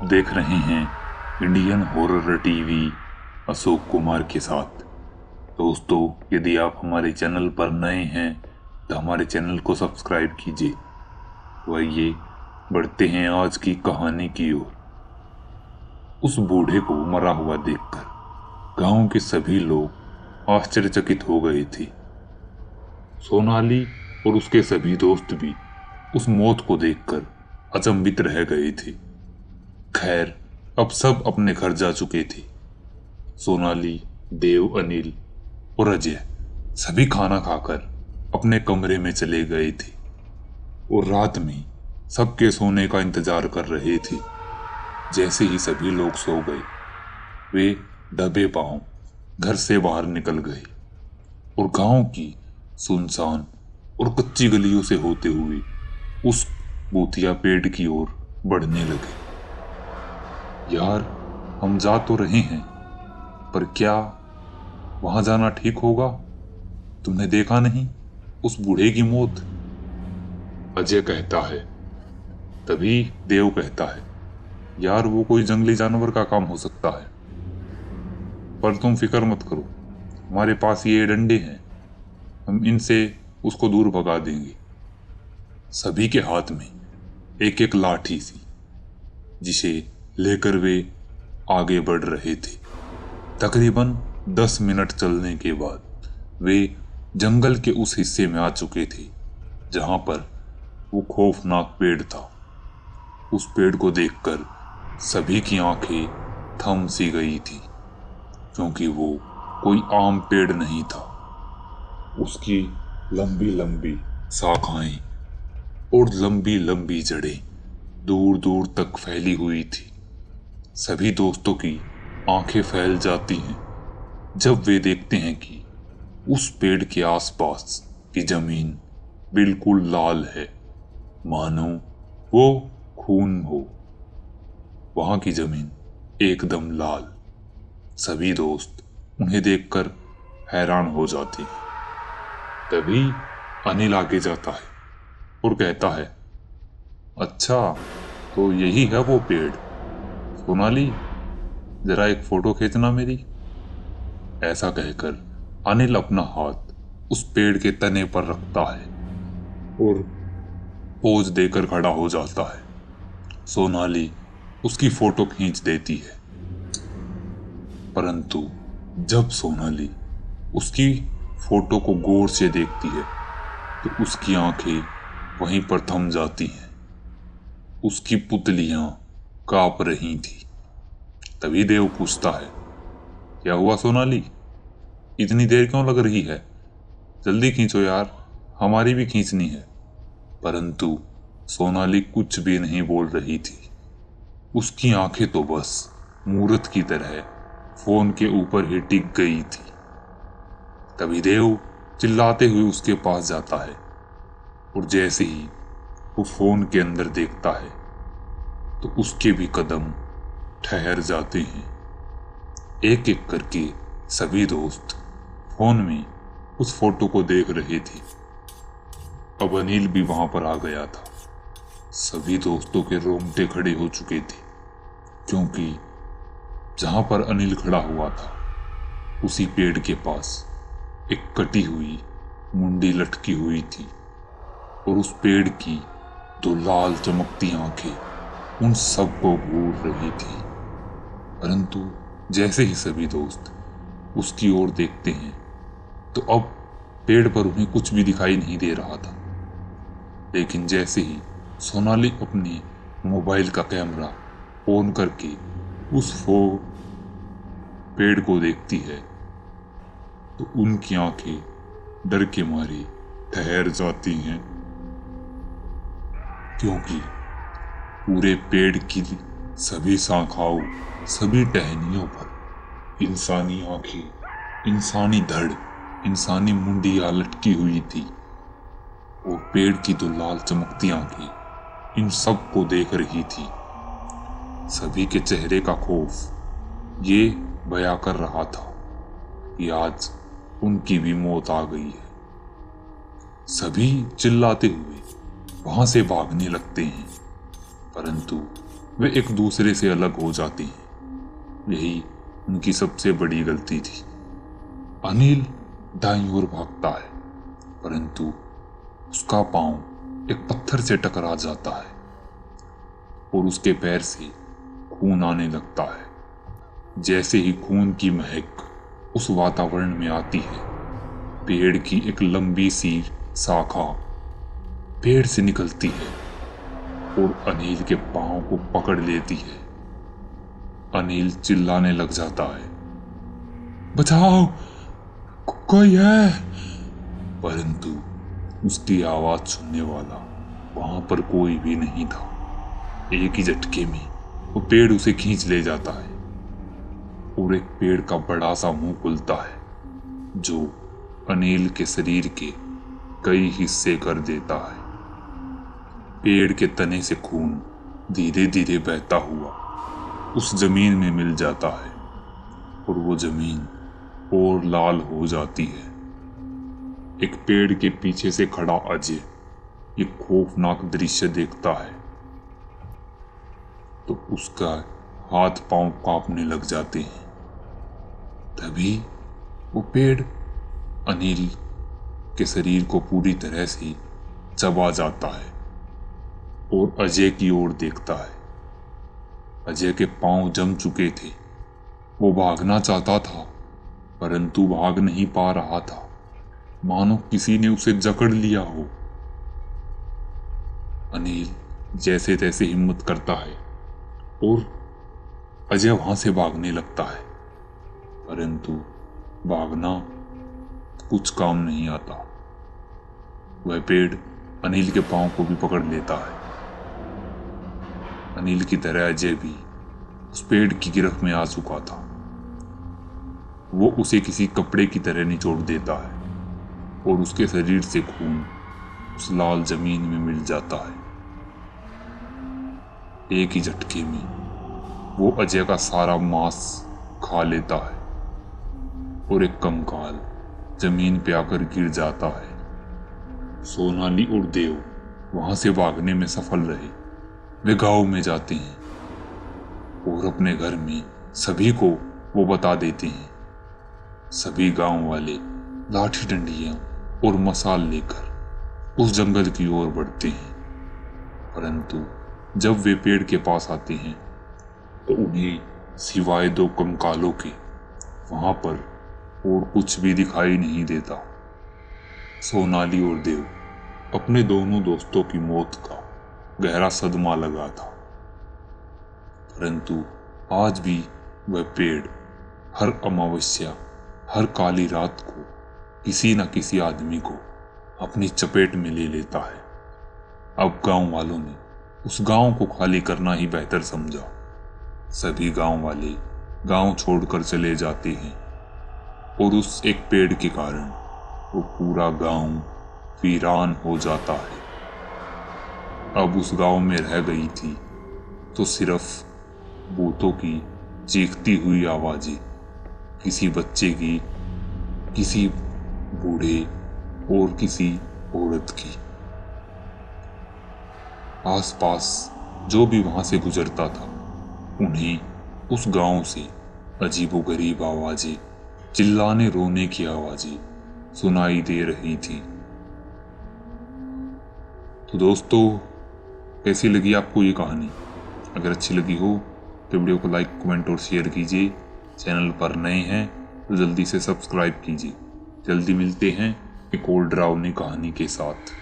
आप देख रहे हैं Indian horror TV Ashok Kumar के साथ। दोस्तों, यदि आप हमारे चैनल पर नए हैं तो हमारे चैनल को सब्सक्राइब कीजिए। आइए बढ़ते हैं आज की कहानी की ओर। उस बूढ़े को मरा हुआ देखकर गांव के सभी लोग आश्चर्यचकित हो गए थे। सोनाली और उसके सभी दोस्त भी उस मौत को देखकर अचंभित रह गए थे। खैर, अब सब अपने घर जा चुके थे। सोनाली, देव, अनिल और अजय सभी खाना खाकर अपने कमरे में चले गए थे और रात में सबके सोने का इंतजार कर रहे थे। जैसे ही सभी लोग सो गए, वे दबे पांव घर से बाहर निकल गए और गांव की सुनसान और कच्ची गलियों से होते हुए उस भूतिया पेड़ की ओर बढ़ने लगे। यार, हम जा तो रहे हैं, पर क्या वहां जाना ठीक होगा? तुमने देखा नहीं उस बूढ़े की मौत? अजय कहता है। तभी देव कहता है, यार वो कोई जंगली जानवर का काम हो सकता है, पर तुम फिक्र मत करो, हमारे पास ये डंडे हैं, हम इनसे उसको दूर भगा देंगे। सभी के हाथ में एक एक लाठी सी, जिसे लेकर वे आगे बढ़ रहे थे। तकरीबन 10 मिनट चलने के बाद वे जंगल के उस हिस्से में आ चुके थे जहां पर वो खौफनाक पेड़ था। उस पेड़ को देखकर सभी की आंखें थम सी गई थी, क्योंकि वो कोई आम पेड़ नहीं था। उसकी लंबी लंबी शाखाएं और लंबी लंबी जड़ें दूर दूर तक फैली हुई थी। सभी दोस्तों की आंखें फैल जाती हैं जब वे देखते हैं कि उस पेड़ के आसपास की जमीन बिल्कुल लाल है, मानो वो खून हो। वहां की जमीन एकदम लाल। सभी दोस्त उन्हें देखकर हैरान हो जाते हैं। तभी अनिल आगे जाता है और कहता है, अच्छा, तो यही है वो पेड़। सोनाली, जरा एक फोटो खींचना मेरी। ऐसा कहकर अनिल अपना हाथ उस पेड़ के तने पर रखता है और पोज देकर खड़ा हो जाता है। सोनाली उसकी फोटो खींच देती है, परंतु जब सोनाली उसकी फोटो को गौर से देखती है तो उसकी आंखें वहीं पर थम जाती हैं। उसकी पुतलियां कांप रही थी। तभी देव पूछता है, क्या हुआ सोनाली? इतनी देर क्यों लग रही है? जल्दी खींचो यार, हमारी भी खींचनी है। परंतु सोनाली कुछ भी नहीं बोल रही थी। उसकी आंखें तो बस मूर्त की तरह फोन के ऊपर ही टिक गई थी। तभी देव चिल्लाते हुए उसके पास जाता है और जैसे ही वो फोन के अंदर देखता है तो उसके भी कदम ठहर जाते हैं। एक एक करके सभी दोस्त फोन में उस फोटो को देख रहे थे। अब अनिल भी वहां पर आ गया था। सभी दोस्तों के रोंगटे खड़े हो चुके थे, क्योंकि जहां पर अनिल खड़ा हुआ था उसी पेड़ के पास एक कटी हुई मुंडी लटकी हुई थी और उस पेड़ की दो लाल चमकती आंखें उन सबको घूर रही थी। परंतु जैसे ही सभी दोस्त उसकी ओर देखते हैं तो अब पेड़ पर उन्हें कुछ भी दिखाई नहीं दे रहा था। लेकिन जैसे ही सोनाली अपने मोबाइल का कैमरा ऑन करके उस पेड़ को देखती है तो उनकी आंखें डर के मारे ठहर जाती हैं, क्योंकि पूरे पेड़ की सभी शाखाओं, सभी टहनियों पर इंसानी आंखें, इंसानी धड़, इंसानी मुंडियां लटकी हुई थी और पेड़ की दो लाल चमकती आंखें इन सब को देख रही थी। सभी के चेहरे का खौफ ये बयां कर रहा था कि आज उनकी भी मौत आ गई है। सभी चिल्लाते हुए वहां से भागने लगते हैं, परंतु वे एक दूसरे से अलग हो जाती हैं। यही उनकी सबसे बड़ी गलती थी। अनिल दाईं ओर भागता है, परंतु उसका पांव एक पत्थर से टकरा जाता है और उसके पैर से खून आने लगता है। जैसे ही खून की महक उस वातावरण में आती है, पेड़ की एक लंबी सी शाखा पेड़ से निकलती है और अनिल के पांव को पकड़ लेती है। अनिल चिल्लाने लग जाता है, बचाओ, कोई है। परंतु उसकी आवाज सुनने वाला वहां पर कोई भी नहीं था। एक ही झटके में वो पेड़ उसे खींच ले जाता है और एक पेड़ का बड़ा सा मुंह खुलता है, जो अनिल के शरीर के कई हिस्से कर देता है। पेड़ के तने से खून धीरे धीरे बहता हुआ उस जमीन में मिल जाता है और वो जमीन और लाल हो जाती है। एक पेड़ के पीछे से खड़ा अजय ये खौफनाक दृश्य देखता है तो उसका हाथ पांव कांपने लग जाते हैं। तभी वो पेड़ अनिल के शरीर को पूरी तरह से चबा जाता है और अजय की ओर देखता है। अजय के पांव जम चुके थे। वो भागना चाहता था, परंतु भाग नहीं पा रहा था, मानो किसी ने उसे जकड़ लिया हो। अनिल जैसे तैसे हिम्मत करता है और अजय वहां से भागने लगता है, परंतु भागना कुछ काम नहीं आता। वह पेड़ अनिल के पांव को भी पकड़ लेता है। अनिल की तरह अजय भी उस पेड़ की गिरफ्त में आ चुका था। वो उसे किसी कपड़े की तरह निचोड़ देता है और उसके शरीर से खून उस लाल जमीन में मिल जाता है। एक ही झटके में वो अजय का सारा मांस खा लेता है और एक कंकाल जमीन पे आकर गिर जाता है। सोनाली और देव वहां से भागने में सफल रहे। वे गांव में जाते हैं और अपने घर में सभी को वो बता देते हैं। सभी गांव वाले लाठी डंडियां और मसाल लेकर उस जंगल की ओर बढ़ते हैं, परंतु जब वे पेड़ के पास आते हैं तो उन्हें सिवाय दो कंकालों के वहां पर और कुछ भी दिखाई नहीं देता। सोनाली और देव अपने दोनों दोस्तों की मौत का गहरा सदमा लगा था, परंतु आज भी वह पेड़ हर अमावस्या, हर काली रात को किसी न किसी आदमी को अपनी चपेट में ले लेता है। अब गांव वालों ने उस गांव को खाली करना ही बेहतर समझा। सभी गांव वाले गांव छोड़कर चले जाते हैं और उस एक पेड़ के कारण वो पूरा गांव वीरान हो जाता है। अब उस गांव में रह गई थी तो सिर्फ भूतों की चीखती हुई आवाजें, किसी बच्चे की, किसी बूढ़े और किसी औरत की। आसपास जो भी वहां से गुजरता था उन्हें उस गांव से अजीबोगरीब आवाजें, चिल्लाने रोने की आवाजें सुनाई दे रही थी। तो दोस्तों, कैसी लगी आपको ये कहानी? अगर अच्छी लगी हो तो वीडियो को लाइक, कमेंट और शेयर कीजिए। चैनल पर नए हैं तो जल्दी से सब्सक्राइब कीजिए। जल्दी मिलते हैं एक और डरावनी कहानी के साथ।